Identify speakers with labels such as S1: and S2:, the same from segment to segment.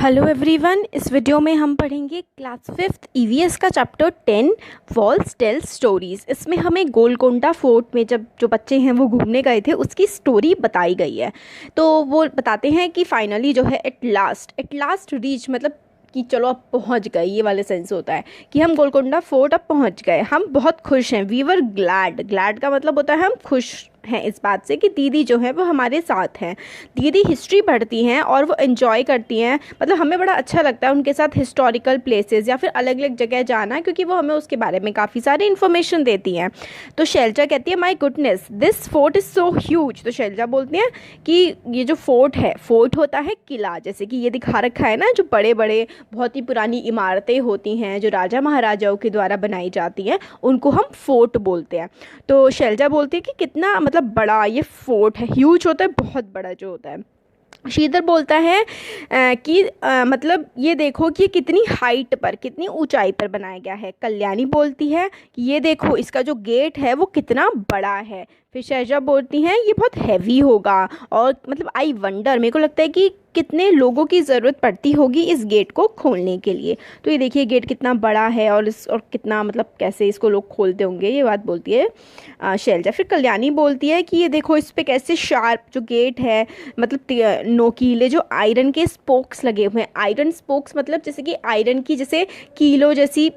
S1: Hello everyone, इस video में हम पढ़ेंगे क्लास 5th ईवीएस का चैप्टर 10 वॉल्स टेल स्टोरीज़। इसमें हमें गोलकोंडा फोर्ट में जब जो बच्चे हैं वो घूमने गए थे उसकी स्टोरी बताई गई है। तो वो बताते हैं कि फाइनली जो है एट लास्ट रीच, मतलब कि चलो अब पहुंच गए, ये वाले सेंस होता है कि हम गोलकोंडा फोर्ट अब पहुंच गए, हम बहुत खुश हैं। वी वर ग्लैड का मतलब होता है हम खुश हैं इस बात से कि दीदी जो है वो हमारे साथ हैं। दीदी हिस्ट्री पढ़ती हैं और वो एंजॉय करती हैं, मतलब हमें बड़ा अच्छा लगता है उनके साथ हिस्टोरिकल प्लेसेस या फिर अलग अलग जगह जाना, क्योंकि वो हमें उसके बारे में काफ़ी सारी इन्फॉर्मेशन देती हैं। तो शैलजा कहती है my goodness this fort is so huge. तो शैलजा बोलती हैं कि ये जो फोर्ट है, फोर्ट होता है किला, जैसे कि ये दिखा रखा है ना, जो बड़े बड़े बहुत ही पुरानी इमारतें होती हैं जो राजा महाराजाओं के द्वारा बनाई जाती हैं, उनको हम फोर्ट बोलते हैं। तो शैलजा बोलती है कि कितना मतलब बड़ा ये फोर्ट है, ह्यूज होता है, बहुत बड़ा जो होता है। श्रीधर बोलता है कि मतलब ये देखो कि ये कितनी हाइट पर, कितनी ऊंचाई पर बनाया गया है। कल्याणी बोलती है कि ये देखो इसका जो गेट है वो कितना बड़ा है। फिर शैलजा बोलती हैं ये बहुत हैवी होगा, और मतलब आई वंडर, मेरे को लगता है कि कितने लोगों की ज़रूरत पड़ती होगी इस गेट को खोलने के लिए। तो ये देखिए गेट कितना बड़ा है और कितना मतलब कैसे इसको लोग खोलते होंगे, ये बात बोलती है शैलजा। फिर कल्याणी बोलती है कि ये देखो इस पे कैसे शार्प जो गेट है, मतलब नोकीले जो आयरन के स्पोक्स लगे हुए हैं। आयरन स्पोक्स मतलब जैसे कि आयरन की जैसे कीलो जैसी,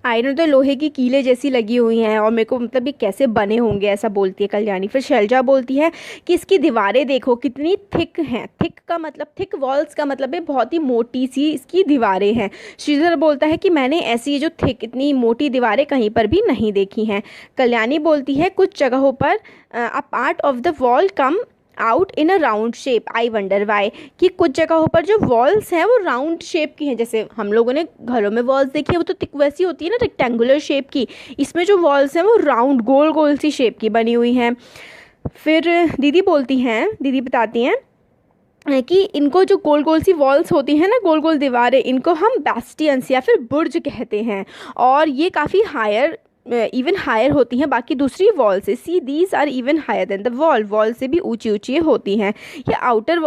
S1: आयरन तो लोहे की कीले जैसी लगी हुई हैं, और मेरे को मतलब ये कैसे बने होंगे ऐसा बोलती है कल्याणी। फिर शैलजा बोलती है कि इसकी दीवारें देखो कितनी थिक हैं। थिक का मतलब, थिक वॉल्स का मतलब है बहुत ही मोटी सी इसकी दीवारें हैं। श्रीधर बोलता है कि मैंने ऐसी जो थिक इतनी मोटी दीवारें कहीं पर भी नहीं देखी हैं। कल्याणी बोलती है कुछ जगहों पर a part of the wall come out in a round shape, I wonder why, कि कुछ जगहों पर जो वॉल्स हैं वो राउंड शेप की हैं। जैसे हम लोगों ने घरों में वॉल्स देखी है वो तो थिक वैसी होती है ना, रेक्टेंगुलर शेप की। इसमें जो वॉल्स हैं वो राउंड गोल गोल सी शेप की बनी हुई हैं। फिर दीदी बताती हैं कि इनको जो गोल गोल सी वॉल्स होती हैं ना, गोल गोल दीवारें, इनको हम बैस्टियंस या फिर बुर्ज कहते हैं, और ये काफ़ी हायर इवन हायर होती हैं बाकी दूसरी वॉल से। See these are even higher than the wall से भी ऊंची ऊंची होती हैं। ये आउटर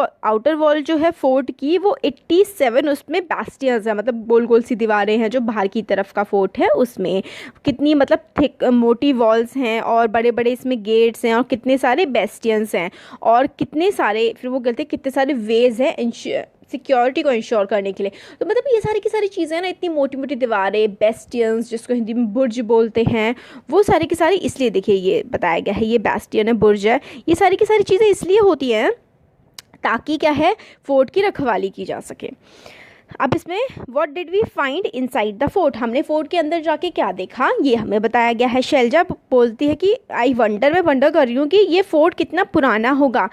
S1: वॉल जो है फोर्ट की वो 87 उसमें बैस्टियंस है, मतलब गोल गोल सी दीवारें हैं जो बाहर की तरफ का फोर्ट है उसमें। कितनी मतलब थिक मोटी वॉल्स हैं और बड़े बड़े इसमें गेट्स हैं और कितने सारे बेस्टियंस हैं, और कितने सारे, फिर वो कहते हैं कितने सारे वेज हैं सिक्योरिटी को इंश्योर करने के लिए। तो मतलब ये सारी की सारी चीज़ें ना, इतनी मोटी मोटी दीवारें, बेस्टियंस जिसको हिंदी में बुर्ज बोलते हैं, वो सारी की सारी, इसलिए देखिए ये बताया गया है, ये बेस्टियन है, बुर्ज है, ये सारी की सारी चीज़ें इसलिए होती हैं ताकि क्या है, फोर्ट की रखवाली की जा सके। अब इसमें what did we find inside the fort, हमने फोर्ट के अंदर जाके क्या देखा ये हमें बताया गया है। शैलजा बोलती है कि आई वंडर, मैं वंडर कर रही हूँ कि ये फोर्ट कितना पुराना होगा।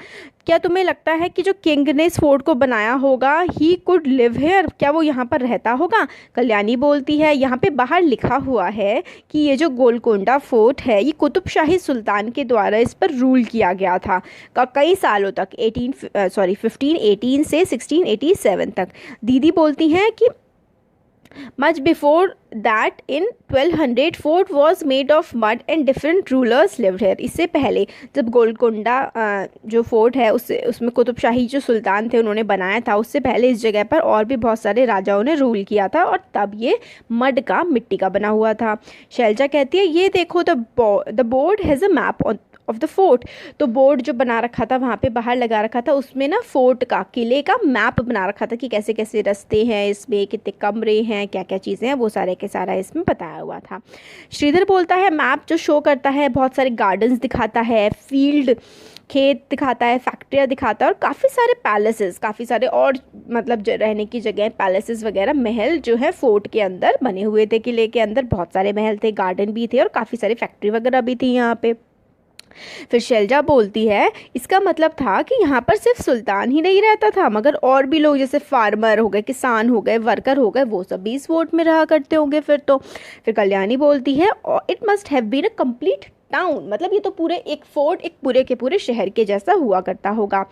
S1: क्या तुम्हें लगता है कि जो किंग ने इस फोर्ट को बनाया होगा, ही कुड लिव हेयर, क्या वो यहाँ पर रहता होगा? कल्याणी बोलती है यहाँ पे बाहर लिखा हुआ है कि ये जो गोलकोंडा फोर्ट है ये कुतुब शाही सुल्तान के द्वारा इस पर रूल किया गया था कई सालों तक, 1518 से 1687 तक। दीदी बोलती हैं कि much before that in 1200 fort was made of mud and different rulers lived hair. इससे पहले जब गोलकोंडा जो फोर्ट है उसमें कुतुब शाही जो सुल्तान थे उन्होंने बनाया था, उससे पहले इस जगह पर और भी बहुत सारे राजाओं ने रूल किया था, और तब ये मड का, मिट्टी का बना हुआ था। शैलजा कहती है ये देखो the board has a map of the fort. तो बोर्ड जो बना रखा था वहाँ पे बाहर लगा रखा था, उसमें ना फोर्ट का, किले का मैप बना रखा था कि कैसे कैसे रास्ते हैं इसमें, कितने कमरे हैं, क्या क्या चीज़ें हैं, वो सारे के सारा इसमें बताया हुआ था। श्रीधर बोलता है मैप जो शो करता है बहुत सारे गार्डन्स दिखाता है, फील्ड खेत दिखाता है, फैक्ट्रियाँ दिखाता है, और काफ़ी सारे पैलेसेस, काफ़ी सारे और मतलब रहने की जगह, पैलेसेस वगैरह, महल जो है फोर्ट के अंदर बने हुए थे। किले के अंदर बहुत सारे महल थे, गार्डन भी थे और काफ़ी सारी फैक्ट्री वगैरह भी थी यहाँ पे। फिर शैलजा बोलती है इसका मतलब था कि यहाँ पर सिर्फ सुल्तान ही नहीं रहता था, मगर और भी लोग जैसे फार्मर हो गए, किसान हो गए, वर्कर हो गए, वो सब भी इस फोर्ट में रहा करते होंगे फिर तो। फिर कल्याणी बोलती है it must have been a complete town, मतलब ये तो पूरे एक फोर्ट, एक पूरे के पूरे शहर के जैसा हुआ करता होगा।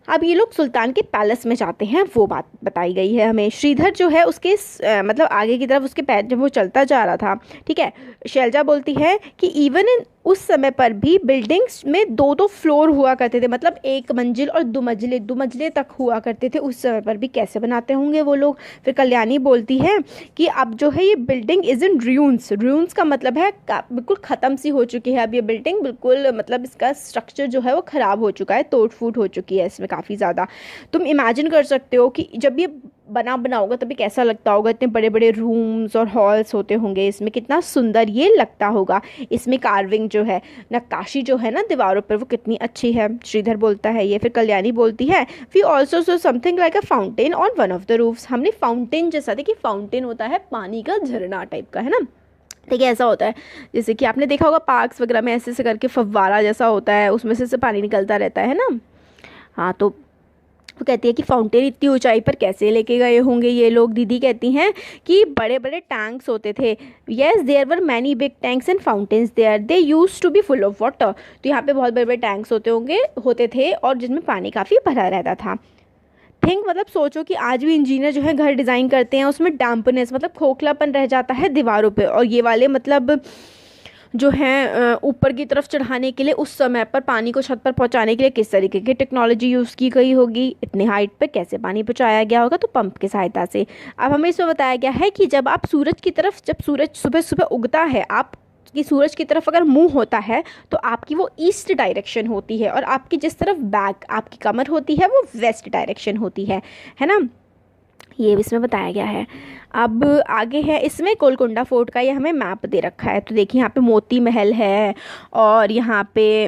S1: अब ये लोग सुल्तान के पैलेस में जाते हैं, वो बात बताई गई है हमें। श्रीधर जो है उसके मतलब आगे की तरफ उसके पैर जब वो चलता जा रहा था, ठीक है, शैलजा बोलती है कि इवन इन उस समय पर भी बिल्डिंग्स में दो दो फ्लोर हुआ करते थे, मतलब एक मंजिल और दो मंजिले तक हुआ करते थे उस समय पर भी। कैसे बनाते होंगे वो लोग। फिर कल्याणी बोलती है कि अब जो है ये बिल्डिंग इज इन र्यून्स। र्यून्स का मतलब है बिल्कुल ख़त्म सी हो चुकी है अब ये बिल्डिंग, बिल्कुल मतलब इसका स्ट्रक्चर जो है वो ख़राब हो चुका है, टूट फूट हो चुकी है इसमें काफ़ी ज़्यादा। तुम इमेजिन कर सकते हो कि जब ये बना होगा तभी कैसा लगता होगा। इतने बड़े बड़े रूम्स और हॉल्स होते होंगे इसमें, कितना सुंदर ये लगता होगा। इसमें कार्विंग जो है, नक्काशी जो है ना दीवारों पर, वो कितनी अच्छी है। श्रीधर बोलता है ये। फिर कल्याणी बोलती है we also saw something like a fountain on one of the roofs. हमने फाउंटेन जैसा, देखिए फाउंटेन होता है पानी का झरना टाइप का, है ना। देखिए ऐसा होता है जैसे कि आपने देखा होगा पार्क्स वगैरह में ऐसे ऐसे करके फव्वारा जैसा होता है, उसमें से पानी निकलता रहता है ना। हाँ, तो वो कहती है कि फाउंटेन इतनी ऊंचाई पर कैसे लेके गए होंगे ये लोग। दीदी कहती हैं कि बड़े बड़े टैंक्स होते थे। Yes there were many big tanks and fountains there, they use to be full of water. तो यहाँ पे बहुत बड़े बड़े टैंक्स होते थे और जिसमें पानी काफ़ी भरा रहता था। थिंक मतलब सोचो कि आज भी इंजीनियर जो है घर डिज़ाइन करते हैं उसमें डैम्पनेस मतलब खोखलापन रह जाता है दीवारों पे, और ये वाले मतलब जो हैं ऊपर की तरफ चढ़ाने के लिए उस समय पर पानी को छत पर पहुंचाने के लिए किस तरीके की टेक्नोलॉजी यूज़ की गई होगी, इतनी हाइट पे कैसे पानी पहुंचाया गया होगा, तो पंप की सहायता से। अब हमें इसमें बताया गया है कि जब आप सूरज की तरफ, जब सूरज सुबह सुबह उगता है, आप कि सूरज की तरफ अगर मुंह होता है तो आपकी वो ईस्ट डायरेक्शन होती है, और आपकी जिस तरफ बैक आपकी कमर होती है वो वेस्ट डायरेक्शन होती है ना। ये भी इसमें बताया गया है। अब आगे है इसमें गोलकुंडा फोर्ट का, ये हमें मैप दे रखा है। तो देखिए यहाँ पे मोती महल है, और यहाँ पे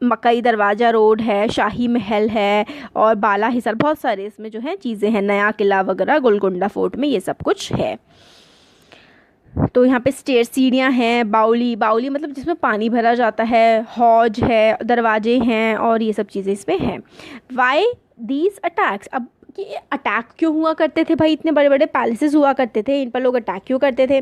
S1: मकई दरवाज़ा रोड है, शाही महल है, और बाला हिसार, बहुत सारे इसमें जो है चीज़ें हैं, नया किला वगैरह गोलकुंडा फोर्ट में ये सब कुछ है। तो यहाँ पे स्टेयर सीढ़ियाँ हैं, बाउली मतलब जिसमें पानी भरा जाता है, हौज है, दरवाजे हैं, और ये सब चीज़ें इसमें हैं। वाई दीज अटैक्स, अब कि अटैक क्यों हुआ करते थे भाई, इतने बड़े बड़े पैलेसेस हुआ करते थे, इन पर लोग अटैक क्यों करते थे।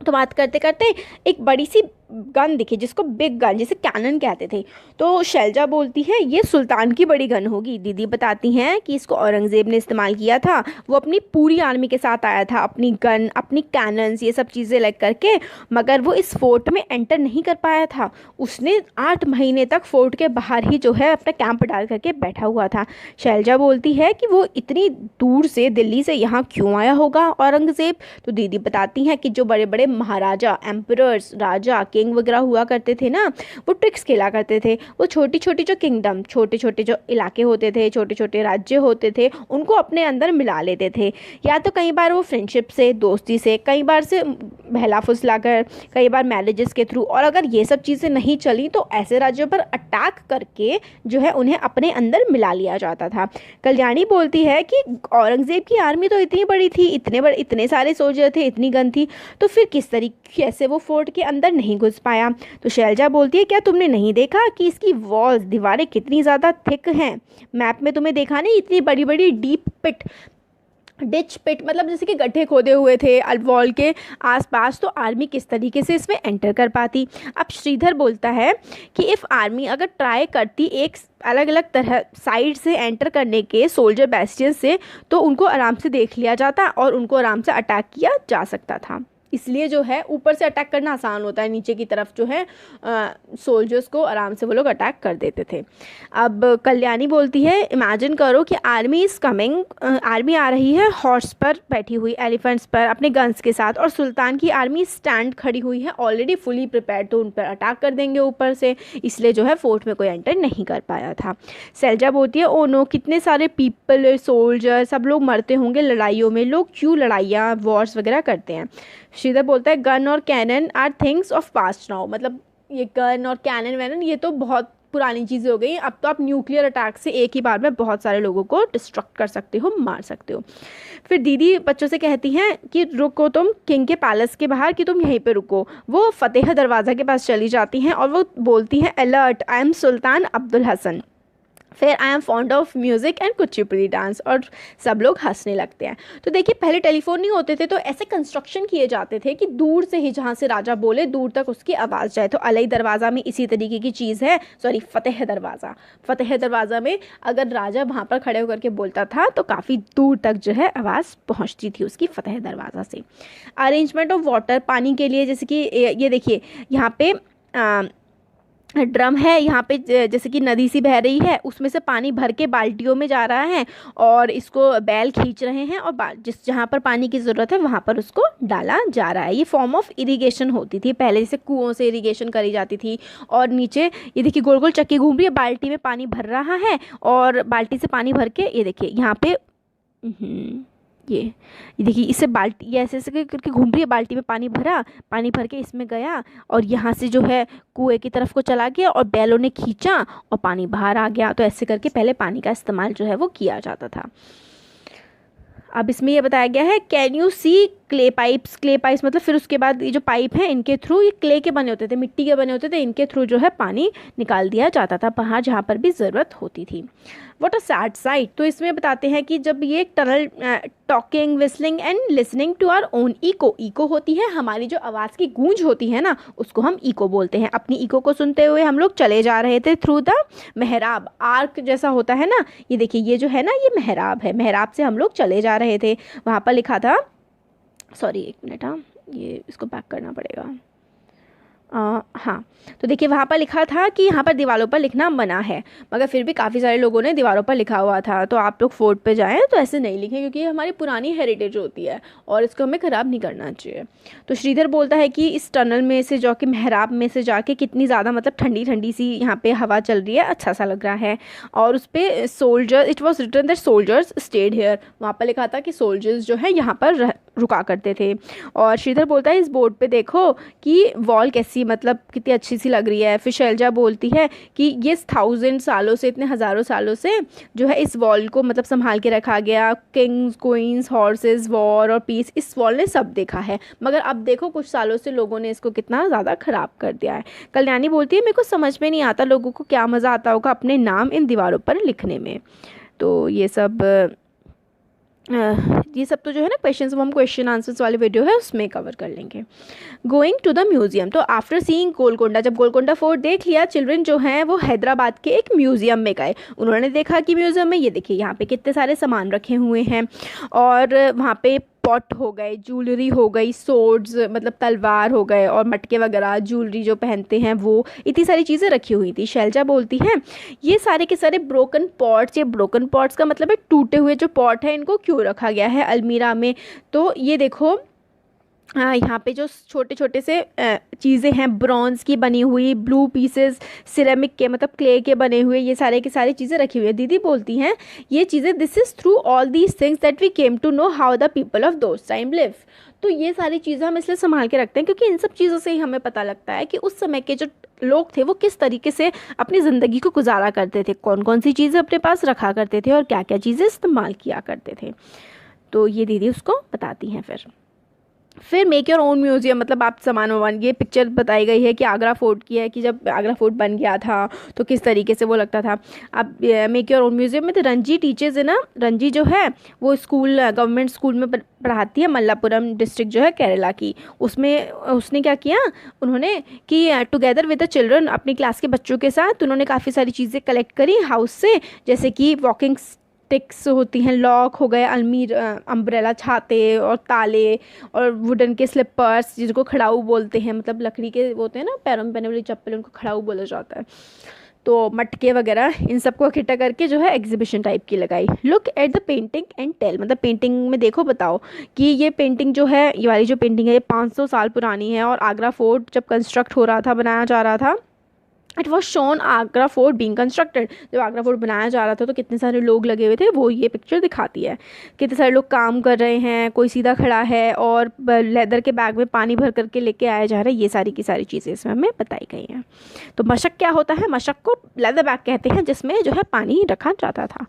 S1: तो बात करते करते एक बड़ी सी गन दिखी जिसको बिग गन, जिसे कैनन कहते थे। तो शैलजा बोलती है ये सुल्तान की बड़ी गन होगी। दीदी बताती हैं कि इसको औरंगज़ेब ने इस्तेमाल किया था, वो अपनी पूरी आर्मी के साथ आया था, अपनी गन, अपनी कैनन्स, ये सब चीज़ें लग करके, मगर वो इस फोर्ट में एंटर नहीं कर पाया था। उसने 8 महीने तक फोर्ट के बाहर ही जो है अपना कैंप डाल करके बैठा हुआ था। शैलजा बोलती है कि वो इतनी दूर से दिल्ली से यहाँ क्यों आया होगा औरंगज़ेब। तो दीदी बताती हैं कि जो बड़े बड़े महाराजा, एम्परर्स, राजा, किंग वगैरह हुआ करते थे ना, वो ट्रिक्स खेला करते थे। वो छोटी छोटी जो किंगडम, छोटे छोटे जो इलाके होते थे, छोटे छोटे राज्य होते थे, उनको अपने अंदर मिला लेते थे। या तो कई बार वो फ्रेंडशिप से, दोस्ती से, कई बार से बहला फुसला कर, कई बार मैरिजेस के थ्रू, और अगर ये सब चीज़ें नहीं चली तो ऐसे राज्यों पर अटैक करके जो है उन्हें अपने अंदर मिला लिया जाता था। कल्याणी बोलती है कि औरंगज़ेब की आर्मी तो इतनी बड़ी थी, इतने सारे सोल्जर थे, इतनी गन थी, तो फिर किस तरीके से वो फोर्ट के अंदर नहीं घुस पाया। तो शैलजा बोलती है क्या तुमने नहीं देखा कि इसकी वॉल्स, दीवारें कितनी ज़्यादा थिक हैं। मैप में तुम्हें देखा नहीं, इतनी बड़ी बड़ी डीप डिच पिट मतलब जैसे कि गड्ढे खोदे हुए थे वॉल के आसपास, तो आर्मी किस तरीके से इसमें एंटर कर पाती। अब श्रीधर बोलता है कि इफ़ आर्मी अगर ट्राई करती एक अलग अलग तरह साइड से एंटर करने के सोल्जर बेस्टियन से, तो उनको आराम से देख लिया जाता और उनको आराम से अटैक किया जा सकता था। इसलिए जो है ऊपर से अटैक करना आसान होता है, नीचे की तरफ जो है सोल्जर्स को आराम से वो लोग अटैक कर देते थे। अब कल्याणी बोलती है इमेजिन करो कि आर्मी इज़ कमिंग, आर्मी आ रही है हॉर्स पर बैठी हुई, एलिफेंट्स पर अपने गन्स के साथ, और सुल्तान की आर्मी स्टैंड खड़ी हुई है ऑलरेडी फुली प्रिपेयर्ड, तो उन पर अटैक कर देंगे ऊपर से, इसलिए जो है फोर्ट में कोई एंटर नहीं कर पाया था। शैलजा बोलती है ओ नो, कितने सारे पीपल, सोल्जर, सब लोग मरते होंगे लड़ाइयों में, लोग क्यों लड़ाइयाँ वॉर्स वगैरह करते हैं। श्रीधर बोलता है गन और cannon are things of past now, मतलब ये गन और कैनन वैनन ये तो बहुत पुरानी चीज़ें हो गई, अब तो आप न्यूक्लियर अटैक से एक ही बार में बहुत सारे लोगों को डिस्ट्रक्ट कर सकते हो, मार सकते हो। फिर दीदी बच्चों से कहती हैं कि रुको तुम किंग के पैलेस के बाहर, कि तुम यहीं पे रुको। वो फतेह दरवाज़ा के पास चली जाती हैं और वो बोलती हैं अलर्ट, आई एम सुल्तान अब्दुल हसन, फिर I am fond of music and Kuchipudi dance, और सब लोग हंसने लगते हैं। तो देखिए पहले टेलीफोन नहीं होते थे, तो ऐसे कंस्ट्रक्शन किए जाते थे कि दूर से ही जहाँ से राजा बोले दूर तक उसकी आवाज़ जाए। तो अलई दरवाज़ा में इसी तरीके की चीज़ है, सॉरी फतेह दरवाज़ा में अगर राजा वहाँ पर खड़े होकर के बोलता था तो काफ़ी दूर तक जो है आवाज़ पहुँचती थी उसकी फतेह दरवाज़ा से। अरेंजमेंट ऑफ वाटर, पानी के लिए, जैसे कि ये देखिए यहाँ पे ड्रम है यहाँ पे, जैसे कि नदी सी बह रही है, उसमें से पानी भर के बाल्टियों में जा रहा है और इसको बैल खींच रहे हैं और जहाँ पर पानी की ज़रूरत है वहाँ पर उसको डाला जा रहा है। ये फॉर्म ऑफ इरिगेशन होती थी पहले, जैसे कुओं से इरिगेशन करी जाती थी। और नीचे ये देखिए गोल गोल चक्की घूम रही है, बाल्टी में पानी भर रहा है और बाल्टी से पानी भर के ये देखिए यहाँ पे ये देखिए इससे बाल्टी ये ऐसे ऐसे करके घूम रही है, बाल्टी में पानी भरा, पानी भर के इसमें गया और यहाँ से जो है कुएं की तरफ को चला गया और बैलों ने खींचा और पानी बाहर आ गया। तो ऐसे करके पहले पानी का इस्तेमाल जो है वो किया जाता था। अब इसमें ये बताया गया है, can you see clay pipes. Clay pipes मतलब फिर उसके बाद ये जो पाइप हैं इनके थ्रू, ये क्ले के बने होते थे, मिट्टी के बने होते थे, इनके थ्रू जो है पानी निकाल दिया जाता था बाहर जहाँ पर भी ज़रूरत होती थी। What a sad sight. तो इसमें बताते हैं कि जब ये tunnel talking, whistling and listening to our own echo. Echo होती है हमारी जो आवाज़ की गूंज होती है ना, उसको हम ईको बोलते हैं। अपनी ईको को सुनते हुए हम लोग चले जा रहे थे थ्रू द मेहराब। आर्क जैसा होता है ना, ये देखिए ये जो है ना, ये मेहराब है, मेहराब से हम लोग चले जा रहे थे। वहाँ पर लिखा था, सॉरी एक मिनट, हाँ ये इसको बैक करना पड़ेगा। हाँ, तो देखिए वहाँ पर लिखा था कि यहाँ पर दीवारों पर लिखना मना है, मगर फिर भी काफ़ी सारे लोगों ने दीवारों पर लिखा हुआ था। तो आप लोग फोर्ट पे जाएं तो ऐसे नहीं लिखें, क्योंकि ये हमारी पुरानी हेरिटेज होती है और इसको हमें ख़राब नहीं करना चाहिए। तो श्रीधर बोलता है कि इस टनल में से जो कि मेहराब में से जाके कितनी ज़्यादा मतलब ठंडी ठंडी सी यहाँ पे हवा चल रही है, अच्छा सा लग रहा है। और उस पर soldier, it was written that soldiers stayed here, वहाँ पर लिखा था कि सोल्जर्स जो है यहाँ पर रुका करते थे। और श्रीधर बोलता है इस बोर्ड पे देखो कि वॉल कैसी मतलब कितनी अच्छी सी लग रही है। फिर शैलजा बोलती है कि ये 1000 सालों से, इतने हज़ारों सालों से जो है इस वॉल को मतलब संभाल के रखा गया। किंग्स, क्वींस, हॉर्सेस, वॉर और पीस, इस वॉल ने सब देखा है, मगर अब देखो कुछ सालों से लोगों ने इसको कितना ज़्यादा ख़राब कर दिया है। कल्याणी बोलती है मेरे को समझ में नहीं आता लोगों को क्या मज़ा आता होगा अपने नाम इन दीवारों पर लिखने में। तो ये सब तो जो है ना क्वेश्चंस, वो हम क्वेश्चन आंसर्स वाले वीडियो है उसमें कवर कर लेंगे। Going to the museum. तो आफ्टर सीइंग गोलकोंडा, जब गोलकोंडा फोर्ट देख लिया, चिल्ड्रन जो हैं वो हैदराबाद के एक म्यूजियम में गए। उन्होंने देखा कि म्यूजियम में ये देखिए यहाँ पे कितने सारे सामान रखे हुए हैं और वहाँ पे पॉट हो गए, ज्वेलरी हो गई, सोर्ड्स मतलब तलवार हो गए और मटके वगैरह, ज्वेलरी जो पहनते हैं वो, इतनी सारी चीज़ें रखी हुई थी। शैलजा बोलती हैं ये सारे के सारे ब्रोकन पॉट्स, ये ब्रोकन पॉट्स का मतलब है टूटे हुए जो पॉट है, इनको क्यों रखा गया है अलमीरा में। तो ये देखो यहाँ पे जो छोटे छोटे से चीज़ें हैं ब्रॉन्ज़ की बनी हुई, ब्लू पीसेस सिरेमिक के मतलब क्ले के बने हुए, ये सारे की सारी चीज़ें रखी हुई है। दीदी बोलती हैं ये चीज़ें, this is through all these things that we came to know how the people of those time live. तो ये सारी चीज़ें हम इसलिए संभाल के रखते हैं क्योंकि इन सब चीज़ों से ही हमें पता लगता है कि उस समय के जो लोग थे वो किस तरीके से अपनी ज़िंदगी को गुजारा करते थे, कौन कौन सी चीज़ें अपने पास रखा करते थे और क्या क्या चीज़ें इस्तेमाल किया करते थे। तो ये दीदी उसको बताती हैं। फिर मेक योर ओन म्यूज़ियम, मतलब आप सामान वामान, ये पिक्चर बताई गई है कि आगरा फोर्ट की है कि जब आगरा फोर्ट बन गया था तो किस तरीके से वो लगता था। अब मेक योर ओन म्यूज़ियम में तो रंजी टीचर्स है ना, रंजी जो है वो स्कूल, गवर्नमेंट स्कूल में पढ़ाती है, मल्लापुरम डिस्ट्रिक्ट जो है केरला की। उसमें उसने क्या किया उन्होंने कि टुगेदर विद द चिल्ड्रन, अपनी क्लास के बच्चों के साथ उन्होंने काफ़ी सारी चीज़ें कलेक्ट करी हाउस से, जैसे कि वॉकिंग टिक्स होती हैं, लॉक हो गए, अलमीर, अम्ब्रेला, छाते और ताले और वुडन के स्लिपर्स जिनको खड़ाऊ बोलते हैं, मतलब लकड़ी के होते हैं ना पैरों में पहने वाली चप्पल, उनको खड़ाऊ बोला जाता है। तो मटके वगैरह इन सबको इकट्ठा करके जो है एग्जीबिशन टाइप की लगाई। Look at the painting and tell, मतलब पेंटिंग में देखो बताओ कि ये पेंटिंग जो है, ये वाली जो पेंटिंग है ये 500 साल पुरानी है और आगरा फोर्ट जब कंस्ट्रक्ट हो रहा था, बनाया जा रहा था, it was shown Agra fort being constructed. जब आगरा फोर्ट बनाया जा रहा था तो कितने सारे लोग लगे हुए थे, वो ये पिक्चर दिखाती है। कितने सारे लोग काम कर रहे हैं, कोई सीधा खड़ा है और लेदर के बैग में पानी भर करके लेके आया जा रहा है, ये सारी की सारी चीज़ें इसमें हमें बताई गई हैं। तो मशक क्या होता है, मशक को लेदर बैग कहते हैं जिसमें जो है पानी रखा जाता था।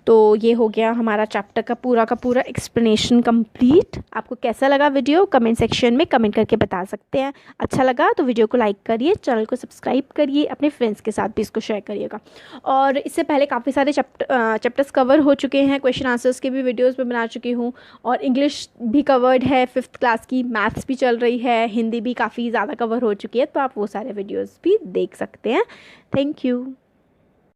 S1: तो ये हो गया हमारा चैप्टर का पूरा एक्सप्लेनेशन कंप्लीट। आपको कैसा लगा वीडियो कमेंट सेक्शन में कमेंट करके बता सकते हैं। अच्छा लगा तो वीडियो को लाइक करिए, चैनल को सब्सक्राइब करिए, अपने फ्रेंड्स के साथ भी इसको शेयर करिएगा। और इससे पहले काफ़ी सारे चैप्टर्स कवर हो चुके हैं, क्वेश्चन आंसर्स के भी वीडियोस में बना चुकी हूँ और इंग्लिश भी कवर्ड है 5th क्लास की, मैथ्स भी चल रही है, हिंदी भी काफ़ी ज़्यादा कवर हो चुकी है, तो आप वो सारे वीडियोज़ भी देख सकते हैं। Thank you.